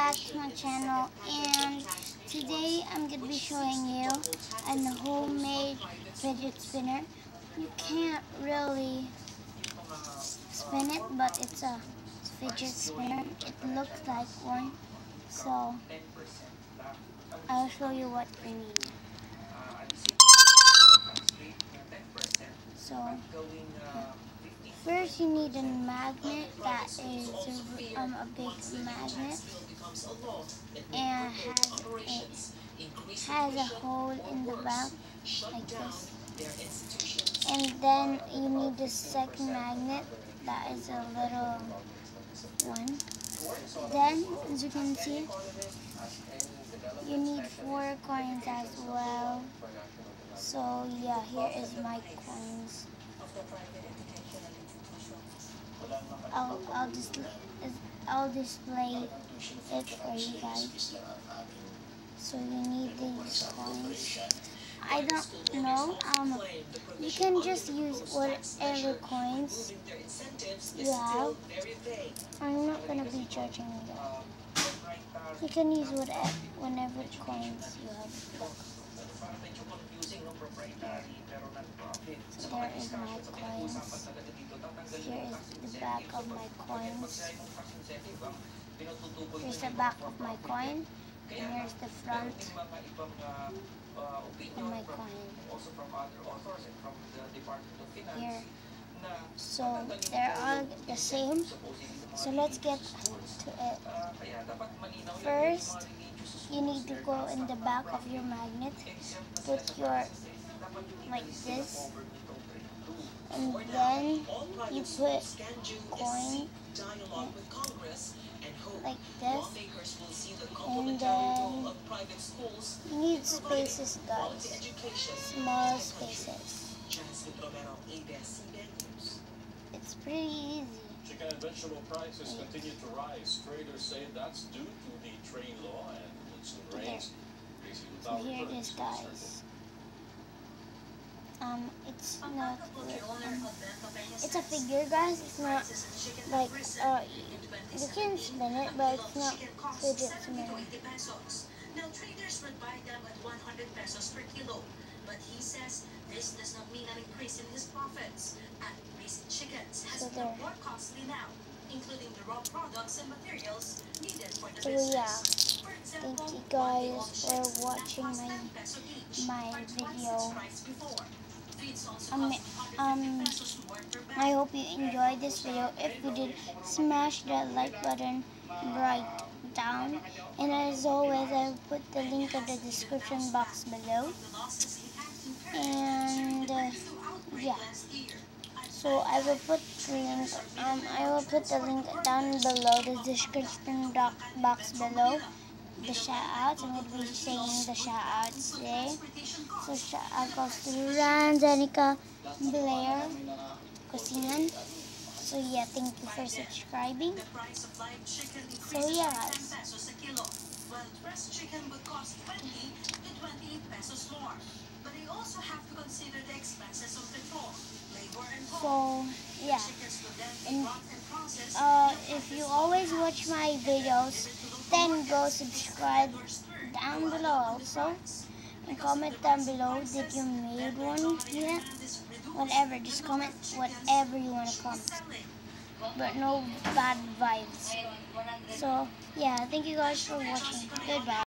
back to my channel, and today I'm going to be showing you a homemade fidget spinner. You can't really spin it, but it's a fidget spinner. It looks like one, so I'll show you what you need. So first you need a magnet that is a big magnet and has a hole in the back like this. And then you need the second magnet that is a little one. Then, as you can see, you need 4 coins as well. So yeah, here is my coins. I'll display it for you guys. So you need these coins. I don't know. You can just use whatever coins you have. I'm not gonna be judging you. You can use whenever coins you have. So there is my coins. Here is the back of my coins. Here's the back of my coin. And here's the front of my coin. Here. So they're all the same. So let's get to it. First, you need to go in the back of your magnet. Put your like this. And then you put coin like this, and then you need spaces, guys, small spaces. It's pretty easy. Chicken and vegetable prices continue to rise. Traders say that's due to the trade law and monsoon rains. So here it is, guys. It's not it's a figure, guys. It's not like you can spin it, but it's not fidget spinner. Now traders would buy them at 100 pesos per kilo, but he says this does not mean an increase in his profits. And raising chickens has become more costly now, including the raw products and materials needed for the business. For example, thank you guys for watching my video. I hope you enjoyed this video. If you did, smash that like button right down. And as always, I will put the link in the description box below. And yeah, so I will put the link. I will put the link down below the description box below. The shout-outs. I'm going to be saying the shout-outs today. So shout-out goes to Ran, Zenica, Blair, Kusingan. So yeah, thank you for subscribing. So yeah, guys. Well, fresh chicken would cost 20 to 28 pesos more. But they also have to consider the expenses of petrol, labor, and so yeah. If you always watch my videos, then go subscribe down below also, and comment down below did you made one yet. Whatever, just comment whatever you want to comment, but no bad vibes. So yeah, thank you guys for watching. Goodbye.